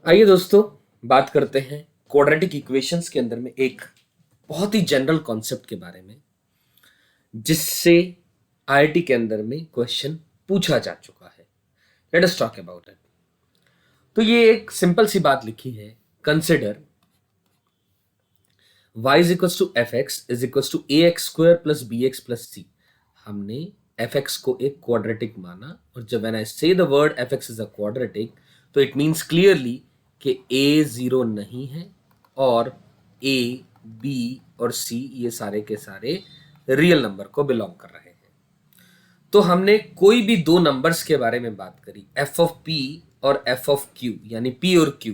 आइए दोस्तों, बात करते हैं क्वाड्रेटिक इक्वेशंस के अंदर में एक बहुत ही जनरल कॉन्सेप्ट के बारे में जिससे आईआईटी के अंदर में क्वेश्चन पूछा जा चुका है। Let us talk about it. तो ये एक सिंपल सी बात लिखी है, consider y is equal to f x is equal to a x square plus B x plus c. हमने एफ एक्स को एक क्वाड्रेटिक माना, और जब व्हेन आई से the word F x is a quadratic तो इट मीन्स क्लियरली कि ए zero नहीं है और ए बी और सी ये सारे के सारे रियल नंबर को बिलोंग कर रहे हैं। तो हमने कोई भी दो नंबर्स के बारे में बात करी, एफ ऑफ पी और एफ ऑफ क्यू, यानी पी और क्यू,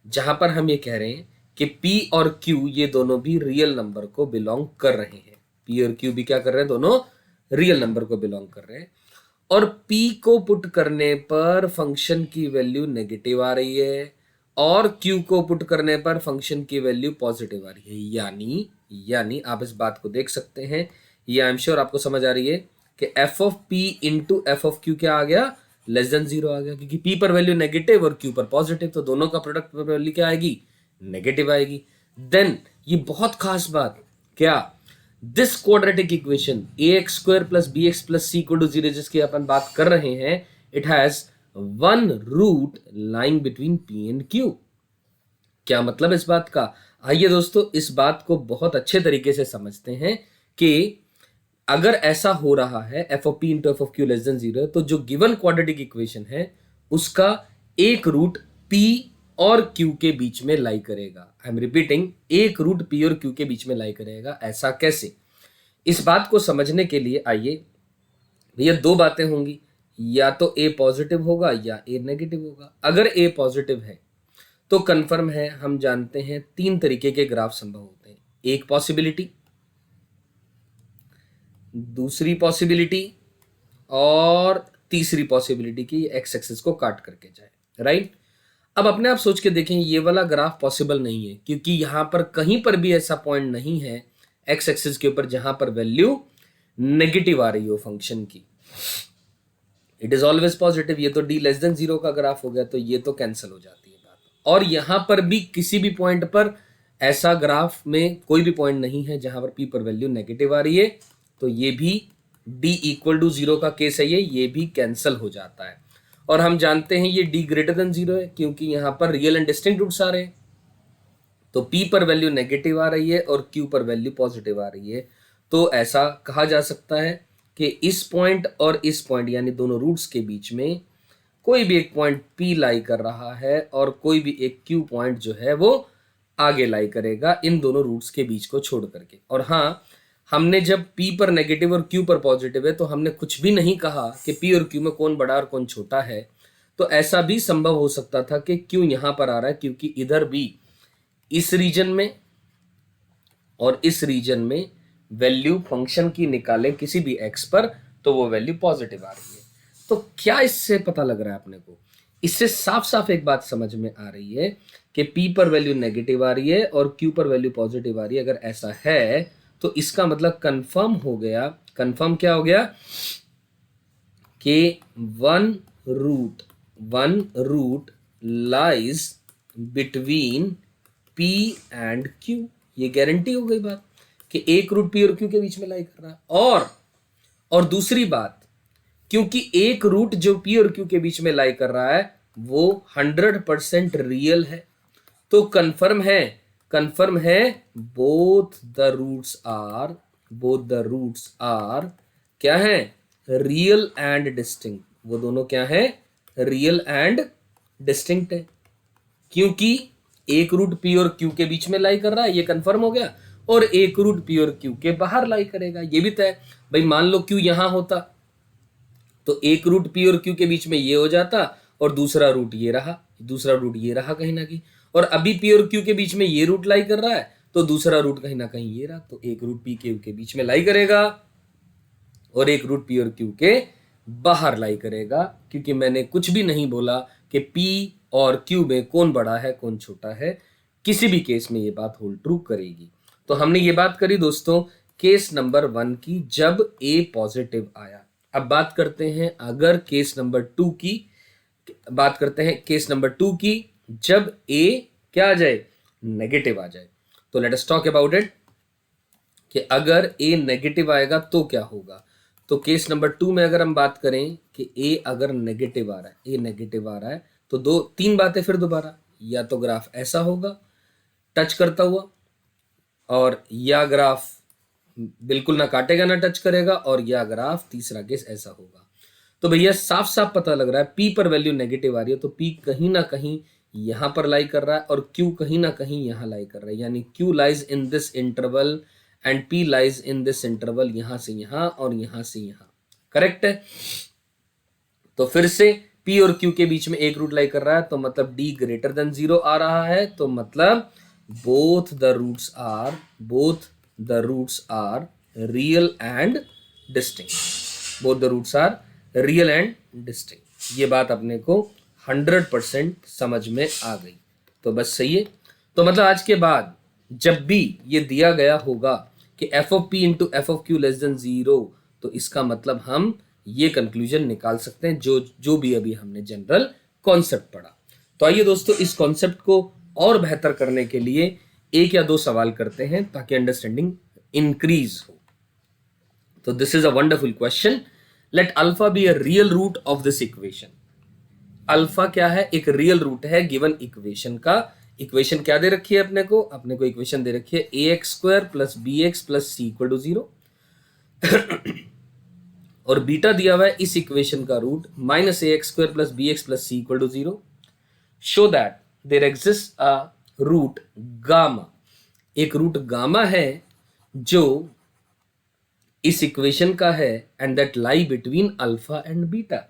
जहां पर हम ये कह रहे हैं कि पी और क्यू ये दोनों भी रियल नंबर को बिलोंग कर रहे हैं। पी और क्यू भी क्या कर रहे हैं? दोनों रियल नंबर को बिलोंग कर रहे हैं। और पी को पुट करने पर फंक्शन की वैल्यू नेगेटिव आ रही है और क्यू को पुट करने पर फंक्शन की वैल्यू पॉजिटिव आ रही है। यानी आप इस बात को देख सकते हैं, ये आई एम श्योर आपको समझ आ रही है कि F of P into F of Q क्या आ गया? लेस देन जीरो आ गया, क्योंकि पी पर वैल्यू नेगेटिव और क्यू पर पॉजिटिव, तो दोनों का प्रोडक्ट पर वैल्यू क्या आएगी? नेगेटिव आएगी। देन ये बहुत खास बात, क्या this quadratic equation A x square plus B x plus C equal to zero जिसकी अपन बात कर रहे हैं, it has one root lying between P and Q. क्या मतलब इस बात का? आइए दोस्तों, इस बात को बहुत अच्छे तरीके से समझते हैं कि अगर ऐसा हो रहा है f of P into F of Q less than zero, तो जो गिवन क्वाड्रेटिक इक्वेशन है उसका एक रूट पी और क्यू के बीच में लाई करेगा। आई एम रिपीटिंग, एक रूट पी और क्यू के बीच में लाई करेगा। ऐसा कैसे? इस बात को समझने के लिए आइए, भैया दो बातें होंगी, या तो ए पॉजिटिव होगा या ए नेगेटिव होगा। अगर ए पॉजिटिव है तो कंफर्म है, हम जानते हैं तीन तरीके के ग्राफ संभव होते हैं। एक पॉसिबिलिटी, दूसरी पॉसिबिलिटी और तीसरी पॉसिबिलिटी की एक्स एक्सिस को काट करके जाए, राइट? अब अपने आप सोच के देखें, ये वाला ग्राफ पॉसिबल नहीं है क्योंकि यहां पर कहीं पर भी ऐसा पॉइंट नहीं है एक्स एक्सिस के ऊपर जहां पर वैल्यू नेगेटिव आ रही हो फंक्शन की। It is always positive. ये तो डी लेस देन जीरो का ग्राफ हो गया, तो ये तो कैंसिल हो जाती है बात। और यहां पर भी किसी भी पॉइंट पर ऐसा ग्राफ में कोई भी पॉइंट नहीं है जहां पर पी पर वैल्यू नेगेटिव आ रही है, तो ये भी डी इक्वल टू जीरो का केस है, ये भी कैंसिल हो जाता है। और हम जानते हैं ये डी ग्रेटर देन जीरो है क्योंकि यहां पर रियल एंड डिस्टिंक्ट रूट्स आ रहे हैं। तो पी पर वैल्यू नेगेटिव आ रही है और क्यू पर वैल्यू पॉजिटिव आ रही है। तो ऐसा कहा जा सकता है कि इस पॉइंट और इस पॉइंट यानी दोनों रूट्स के बीच में कोई भी एक पॉइंट पी लाई कर रहा है और कोई भी एक क्यू पॉइंट जो है वो आगे लाई करेगा इन दोनों रूट्स के बीच को छोड़ करके। और हाँ, हमने जब p पर नेगेटिव और q पर पॉजिटिव है तो हमने कुछ भी नहीं कहा कि p और q में कौन बड़ा और कौन छोटा है। तो ऐसा भी संभव हो सकता था कि q यहां पर आ रहा है क्योंकि इधर भी इस रीजन में और इस रीजन में वैल्यू फंक्शन की निकालें किसी भी x पर तो वो वैल्यू पॉजिटिव आ रही है। तो क्या इससे पता लग रहा है अपने को? इससे साफ साफ एक बात समझ में आ रही है कि p पर वैल्यू नेगेटिव आ रही है और q पर वैल्यू पॉजिटिव आ रही है। अगर ऐसा है तो इसका मतलब कंफर्म हो गया। कंफर्म क्या हो गया? कि one root lies between p and q। ये गारंटी हो गई बात कि एक रूट p और q के बीच में लाई कर रहा है। और दूसरी बात, क्योंकि एक रूट जो p और q के बीच में लाई कर रहा है वो 100% रियल है, तो कंफर्म है बोथ द रूट्स आर क्या है? Real and distinct. वो दोनों क्या है? रियल एंड डिस्टिंक्ट है, क्योंकि एक रूट p और q के बीच में लाई कर रहा है, ये कंफर्म हो गया, और एक रूट p और q के बाहर लाई करेगा, ये भी तय। भाई मान लो q यहां होता तो एक रूट p और q के बीच में ये हो जाता और दूसरा रूट ये रहा कहीं ना कहीं। और अभी p और q के बीच में ये रूट लाई कर रहा है तो दूसरा रूट कहीं ना कहीं ये रहा, तो एक रूट p के बीच में लाई करेगा और एक रूट p और q के बाहर लाई करेगा, क्योंकि मैंने कुछ भी नहीं बोला कि p और q में कौन बड़ा है कौन छोटा है। किसी भी केस में ये बात होल्ड ट्रू करेगी। तो हमने ये बात करी दोस्तों केस नंबर 1 की, जब a पॉजिटिव आया। अब बात करते हैं अगर केस नंबर 2 की, केस नंबर 2 की जब a क्या आ जाए, नेगेटिव आ जाए। तो late us talk about it कि अगर a नेगेटिव आएगा तो क्या होगा। तो केस नंबर 2 में अगर हम बात करें कि a अगर नेगेटिव आ रहा है, a नेगेटिव आ रहा है, तो दो तीन बातें फिर दोबारा, या तो ग्राफ ऐसा होगा टच करता हुआ, और या ग्राफ बिल्कुल ना काटेगा ना टच करेगा, और या ग्राफ तीसरा केस ऐसा होगा। तो भैया साफ साफ पता लग रहा है P पर वैल्यू नेगेटिव आ रही है, तो P कहीं ना कहीं यहां पर लाई कर रहा है और Q कहीं ना कहीं यहां लाई कर रहा है, यानी Q lies in this interval and P lies in this interval, यहां से यहां और यहां से यहां। करेक्ट है। तो फिर से P और Q के बीच में एक रूट लाई कर रहा है, तो मतलब D ग्रेटर देन 0 आ रहा है, तो मतलब both the roots are real and distinct. Both the roots are real and distinct. ये बात अपने को 100% समझ में आ गई, तो बस सही है। तो मतलब आज के बाद जब भी ये दिया गया होगा कि F of P into F of Q less than 0, तो इसका मतलब हम ये कंक्लूजन निकाल सकते हैं जो जो भी अभी हमने जनरल कॉन्सेप्ट पढ़ा। तो आइए दोस्तों, इस कॉन्सेप्ट को और बेहतर करने के लिए एक या दो सवाल करते हैं ताकि अंडरस्टैंडिंग इंक्रीज हो। तो this is a wonderful question. Let alpha be a real root of this equation. Alpha क्या है, एक रियल रूट है गिवन इक्वेशन का। इक्वेशन क्या दे रखी है अपने को इक्वेशन दे रखी है a x square plus B x plus C equal to 0, और बीटा दिया हुआ है इस इक्वेशन का root minus a x square plus B x plus C equal to 0। Show that there exist a root gamma. एक root gamma है जो इस इक्वेशन का है and that lie between alpha and beta.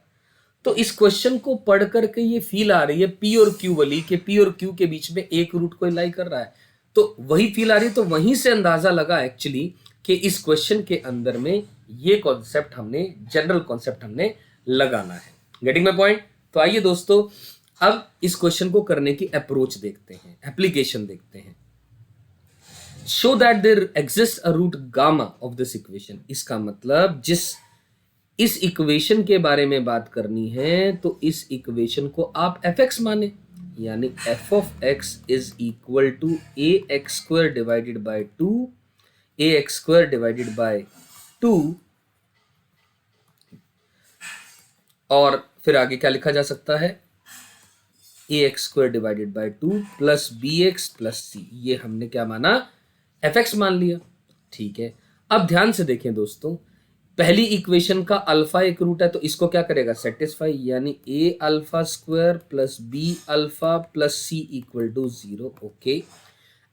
तो इस क्वेश्चन को पढ़ करके ये फील आ रही है पी और क्यू वाली, कि पी और क्यू के बीच में एक रूट कोई लाई कर रहा है, तो वही फील आ रही है। तो वहीं से अंदाजा लगा एक्चुअली कि इस क्वेश्चन के अंदर में ये कॉन्सेप्ट हमने, जनरल कॉन्सेप्ट हमने लगाना है। Getting my point. तो आइए दोस्तों, अब इस क्वेश्चन को करने की अप्रोच देखते हैं, एप्लीकेशन देखते हैं। Show that there exist a root gamma of this equation. इसका मतलब इस इक्वेशन के बारे में बात करनी है तो इस इक्वेशन को आप एफ एक्स माने, यानी F of x is equal to a x square divided by 2, a x square divided by 2, और फिर आगे क्या लिखा जा सकता है, a x square divided by 2 plus B x plus c. ये हमने क्या माना, एफ एक्स मान लिया। ठीक है, अब ध्यान से देखें दोस्तों, पहली इक्वेशन का अल्फा एक रूट है तो इसको क्या करेगा, सेटिस्फाई, यानी a alpha square plus b alpha plus C equal to 0। Okay,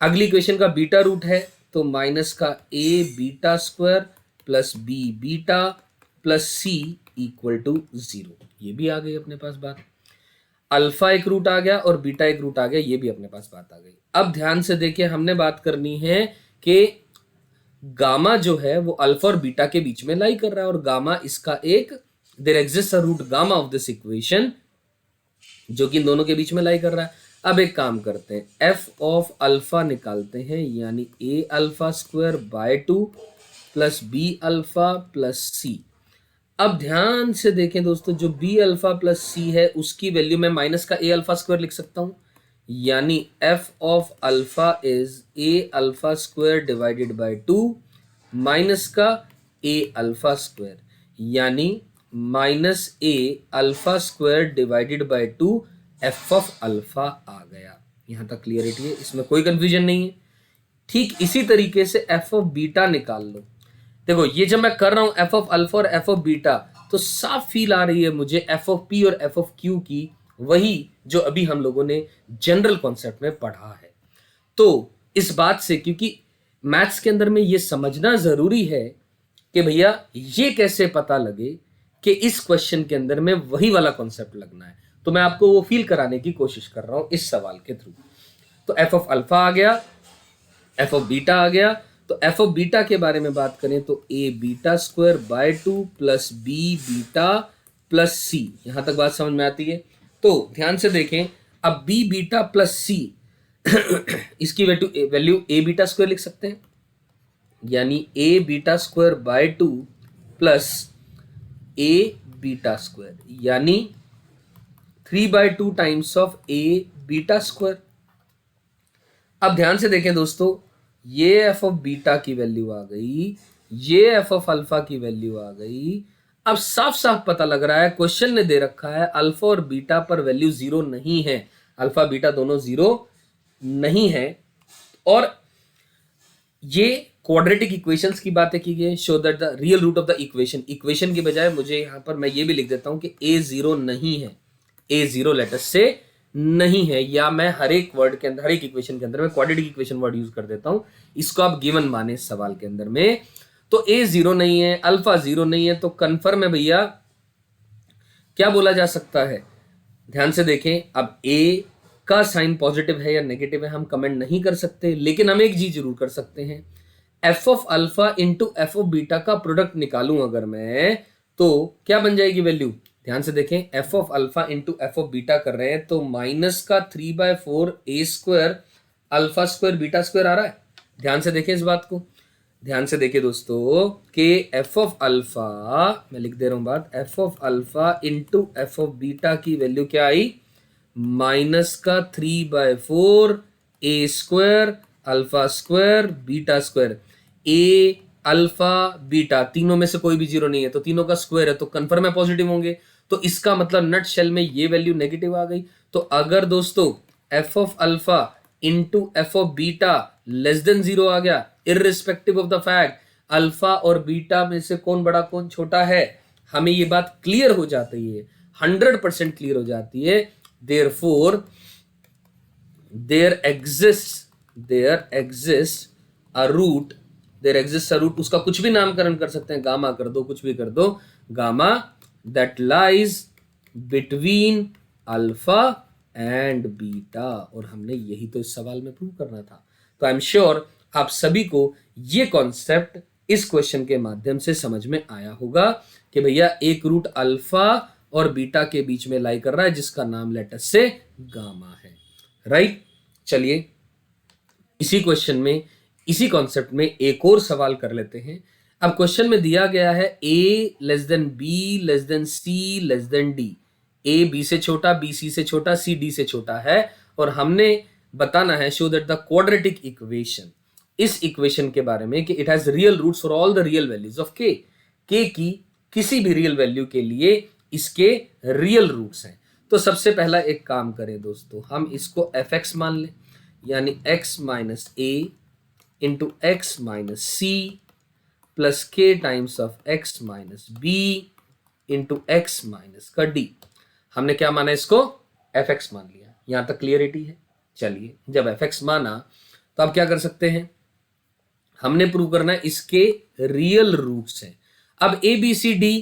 अगली इक्वेशन का बीटा रूट है तो माइनस का a beta square plus b beta plus C equal to 0। ये भी आ गई अपने पास बात। अल्फा एक रूट आ गया और बीटा एक रूट आ गया, ये भी अपने पास बात आ गई। अब ध्यान से देखिए, हमने बात करनी है कि गामा जो है वो अल्फा और बीटा के बीच में लाई कर रहा है, और गामा इसका एक, there exist a root gamma of this equation जो कि इन दोनों के बीच में लाई कर रहा है। अब एक काम करते हैं, एफ ऑफ अल्फा निकालते हैं, यानी a alpha square by 2 plus b alpha plus c. अब ध्यान से देखें दोस्तों, जो बी अल्फा प्लस सी है उसकी वैल्यू मैं माइनस का ए अल्फा स्क्वायर लिख सकता हूं, यानी F of alpha is a alpha square divided by 2 minus का ए अल्फा स्क्वायर, यानी minus a alpha square divided by 2 f of alpha आ गया। यहां तक क्लियरिटी है, इसमें कोई कंफ्यूजन नहीं है। ठीक इसी तरीके से एफ ऑफ बीटा निकाल लो। देखो, ये जब मैं कर रहा हूं एफ ऑफ अल्फा और एफ ऑफ बीटा, तो साफ फील आ रही है मुझे एफ ऑफ पी और एफ ऑफ क्यू की, वही जो अभी हम लोगों ने जनरल कॉन्सेप्ट में पढ़ा है। तो इस बात से, क्योंकि मैथ्स के अंदर में ये समझना जरूरी है कि भैया ये कैसे पता लगे कि इस क्वेश्चन के अंदर में वही वाला कॉन्सेप्ट लगना है, तो मैं आपको वो फील कराने की कोशिश कर रहा हूं इस सवाल के थ्रू। तो एफ ऑफ अल्फा आ गया, एफ ऑफ बीटा आ गया। तो एफ ऑफ बीटा के बारे में बात करें तो a beta square by 2 plus b beta plus c. यहां तक बात समझ में आती है। तो ध्यान से देखें, अब बी बीटा प्लस सी इसकी वैल्यू ए बीटा स्क्वायर लिख सकते हैं, यानी a beta square by 2 plus a beta square, यानी 3/2 times of a beta square. अब ध्यान से देखें दोस्तों, ये एफ ऑफ बीटा की वैल्यू आ गई, ये एफ ऑफ अल्फा की वैल्यू आ गई। अब साफ साफ पता लग रहा है, क्वेश्चन ने दे रखा है अल्फा और बीटा पर वैल्यू जीरो नहीं है, अल्फा बीटा दोनों जीरो नहीं है। और ये क्वाड्रेटिक इक्वेशंस की बातें की गई, show that the real root of the equation, equation की बजाय मुझे यहां पर मैं ये भी लिख देता हूं कि ए जीरो नहीं है, ए जीरो लेटर से नहीं है, या मैं हर एक वर्ड के अंदर, हर एक इक्वेशन के अंदर मैं क्वाड्रेटिक इक्वेशन वर्ड यूज कर देता हूं, इसको आप गिवन माने इस सवाल के अंदर में। तो ए जीरो नहीं है, अल्फा जीरो नहीं है, तो कंफर्म है भैया। क्या बोला जा सकता है, ध्यान से देखें, अब ए का साइन पॉजिटिव है या नेगेटिव है हम कमेंट नहीं कर सकते, लेकिन हम एक चीज जरूर कर सकते हैं, F of alpha into F of beta का प्रोडक्ट निकालूं अगर मैं, तो क्या बन जाएगी वैल्यू। ध्यान से देखें, f of alpha into F of beta कर रहे हैं, तो माइनस का 3/4 a square alpha square beta square आ रहा है। ध्यान से देखें इस बात को, ध्यान से देखिए दोस्तों कि एफ ऑफ अल्फा, मैं लिख दे रहा हूं बात, f of alpha into F of beta की वैल्यू क्या आई, माइनस का 3/4 a square alpha square beta square. A alpha beta तीनों में से कोई भी जीरो नहीं है, तो तीनों का स्क्वायर है, तो कंफर्म है पॉजिटिव होंगे, तो इसका मतलब नट शेल में ये वैल्यू नेगेटिव आ गई। तो अगर दोस्तों f of alpha into F of beta less than zero आ गया, irrespective of the fact alpha और बीटा में से कौन बड़ा कौन छोटा है, हमें ये बात क्लियर हो जाती है, 100% क्लियर हो जाती है। Therefore, there exists a root, उसका कुछ भी नामकरण कर सकते हैं, गामा कर दो, कुछ भी कर दो, gamma that lies between alpha and beta. और हमने यही तो इस सवाल में प्रूव करना था। तो आई एम श्योर आप सभी को ये कॉन्सेप्ट इस क्वेश्चन के माध्यम से समझ में आया होगा कि भैया एक रूट अल्फा और बीटा के बीच में लाई कर रहा है, जिसका नाम लेटर से गामा है, राइट। चलिए इसी क्वेश्चन में, इसी कॉन्सेप्ट में एक और सवाल कर लेते हैं। अब क्वेश्चन में दिया गया है a less than B less than C less than D, A B से छोटा, बी सी से छोटा, सी डी से छोटा है, और हमने बताना है show that the quadratic equation, इस इक्वेशन के बारे में कि it has real roots for all the real values of K की किसी भी रियल वैल्यू के लिए इसके रियल रूट्स हैं। तो सबसे पहला एक काम करें दोस्तों, हम इसको एफ एक्स मान लें, यानी x minus a into x minus c plus k times of x minus b into x minus का डी। हमने क्या माना, इसको एफ एक्स मान लिया, यहां तक क्लियरिटी है। चलिए जब एफ एक्स माना तो अब क्या कर सकते हैं, हमने प्रूव करना है इसके रियल रूट्स हैं। अब ए बी सी डी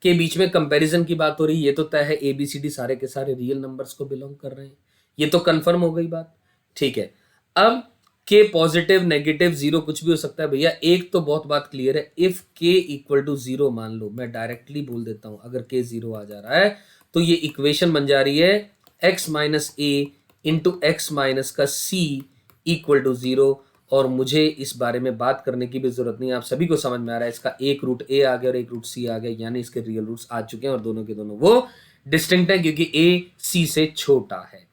के बीच में कंपैरिजन की बात हो रही है, ये तो तय है ए बी सी डी सारे के सारे रियल नंबर्स को बिलोंग कर रहे हैं, ये तो कंफर्म हो गई बात, ठीक है। अब के पॉजिटिव नेगेटिव जीरो कुछ भी हो सकता है भैया, एक तो बहुत बात क्लियर है, इफ के इक्वल टू जीरो मान लो, मैं डायरेक्टली बोल देता हूं, अगर के जीरो आ जा रहा है तो ये इक्वेशन बन जा रही है x minus a into x minus का सी इक्वल टू जीरो। और मुझे इस बारे में बात करने की भी जरूरत नहीं है, आप सभी को समझ में आ रहा है, इसका एक रूट ए आ गया और एक रूट सी आ गया, यानी इसके रियल रूट्स आ चुके हैं और दोनों के दोनों वो डिस्टिंक्ट है, क्योंकि ए सी से छोटा है।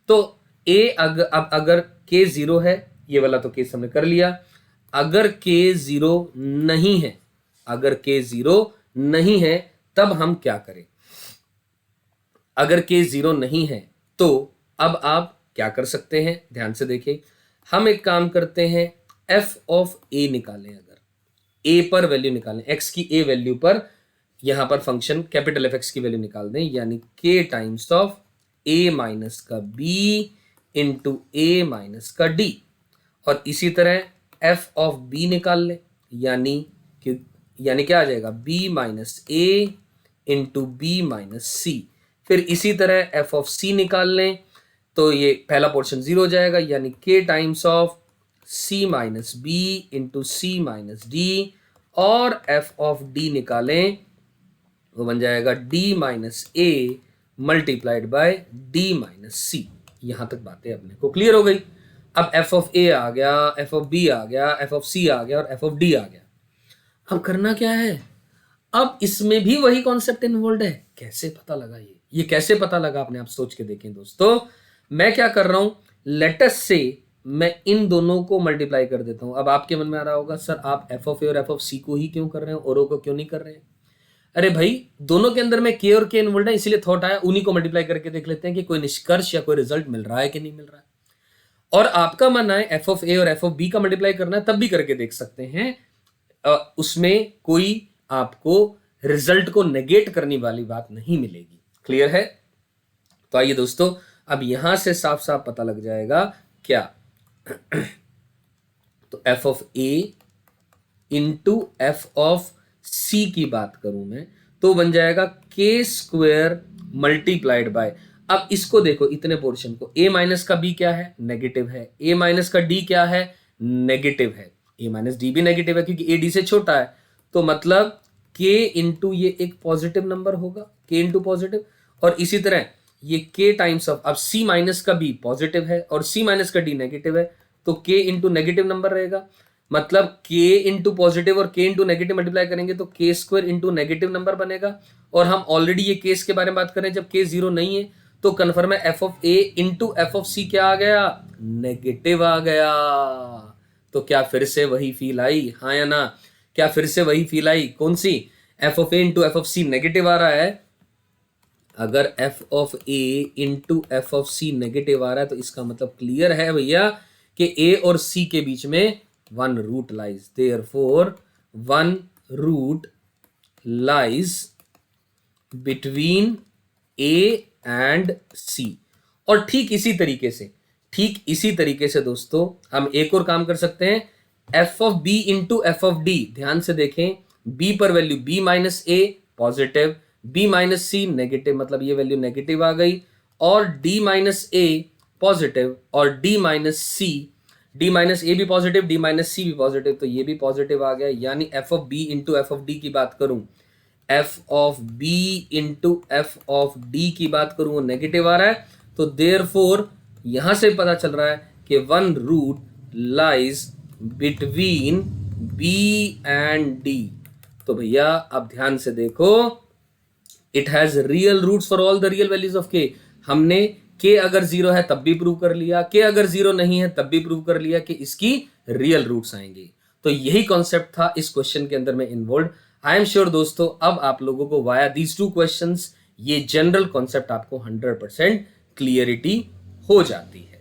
तो ए अगर के जीरो है, ये वाला तो केस हमने कर लिया। अगर के जीरो नहीं है, अगर के जीरो नहीं है तब हम क्या करें, अगर के जीरो नहीं है तो अब आप क्या कर सकते हैं, ध्यान से देखें, हम एक काम करते हैं, एफ ऑफ ए निकालें, अगर ए पर वैल्यू निकालें, एक्स की ए वैल्यू पर, यहां पर फंक्शन कैपिटल एफ एक्स की वैल्यू निकाल दें, यानी k times of A minus का बी इंटू ए माइनस का डी। और इसी तरह एफ ऑफ बी निकाल लें, यानी क्या आ जाएगा, B minus a into B minus सी। फिर इसी तरह एफ ऑफ सी निकाल लें, तो ये पहला पोर्शन जीरो हो जाएगा, यानी k times of c minus b into c minus d. और एफ ऑफ डी निकालें, वो बन जाएगा d minus a multiplied by d minus c. यहां तक बातें अपने को क्लियर हो गई। अब एफ ऑफ ए आ गया, एफ ऑफ बी आ गया, एफ ऑफ सी आ गया और एफ ऑफ डी आ गया। अब करना क्या है, अब इसमें भी वही कॉन्सेप्ट इन्वॉल्व है। कैसे पता लगा, ये कैसे पता लगा, अपने आप सोच के देखें दोस्तों। मैं क्या कर रहा हूं, लेटस से मैं इन दोनों को मल्टीप्लाई कर देता हूं। अब आपके मन में आ रहा होगा सर आप एफ ऑफ ए और एफ ऑफ सी को ही क्यों कर रहे हैं, औरों को क्यों नहीं कर रहे हैं? अरे भाई दोनों के अंदर में के और के इन्वॉल्व है, इसलिए थॉट आया उन्हीं को मल्टीप्लाई करके देख लेते हैं कि कोई निष्कर्ष या कोई रिजल्ट मिल रहा है कि नहीं मिल रहा है। और आपका मन है एफ ऑफ ए और एफ ऑफ बी का मल्टीप्लाई करना है, तब भी करके देख सकते हैं। उसमें कोई आपको रिजल्ट को नेगेट करने वाली बात नहीं मिलेगी। क्लियर है? तो आइए दोस्तों, अब यहां से साफ साफ पता लग जाएगा क्या। तो f of a into F of c की बात करूं मैं, तो बन जाएगा के स्क्वेयर मल्टीप्लाइड बाय। अब इसको देखो, इतने पोर्शन को, ए माइनस का बी क्या है, नेगेटिव है, ए माइनस का डी क्या है, नेगेटिव है, ए माइनस डी भी नेगेटिव है क्योंकि ए डी से छोटा है। तो मतलब के इंटू ये एक पॉजिटिव नंबर होगा, के इंटू पॉजिटिव। और इसी तरह ये के टाइम्स ऑफ, अब सी माइनस का बी पॉजिटिव है और सी माइनस का डी नेगेटिव है, तो के इंटू नेगेटिव नंबर रहेगा। मतलब के इंटू पॉजिटिव और के इंटू नेगेटिव मल्टीप्लाई करेंगे तो के स्क्वायर इंटू नेगेटिव नंबर बनेगा। और हम ऑलरेडी ये केस के बारे में बात कर रहे हैं, जब के जीरो नहीं है तो कन्फर्म है f of a into F of c क्या आ गया, नेगेटिव आ गया। तो क्या फिर से वही फील आई, हाँ या ना? क्या फिर से वही फील आई? कौन सी? F of a into F of c negative आ रहा है। अगर f of a into F of c negative आ रहा है तो इसका मतलब क्लियर है भैया कि ए और सी के बीच में one root lies, therefore one root lies between A and C. और ठीक इसी तरीके से दोस्तों हम एक और काम कर सकते हैं, F of B into F of D. ध्यान से देखें, बी पर value B minus A positive, B minus C negative, मतलब ये वैल्यू नेगेटिव आ गई। और डी माइनस ए पॉजिटिव और D minus C, D minus A भी पॉजिटिव, डी माइनस सी भी पॉजिटिव, तो ये भी पॉजिटिव आ गया। यानी F of B into F of D की बात करूं, F of B into F of D की बात करूं, वो नेगेटिव आ रहा है। तो देयरफॉर यहां से पता चल रहा है कि one root lies between B and D. तो भैया अब ध्यान से देखो, it has real roots for all the real values of K. हमने के अगर जीरो है तब भी प्रूव कर लिया, के अगर जीरो नहीं है तब भी प्रूव कर लिया कि इसकी रियल रूट्स आएंगे। तो यही कॉन्सेप्ट था इस क्वेश्चन के अंदर में इन्वॉल्व। आई एम श्योर दोस्तों अब आप लोगों को वाया दीज टू क्वेश्चंस ये जनरल कॉन्सेप्ट आपको 100% क्लियरिटी हो जाती है।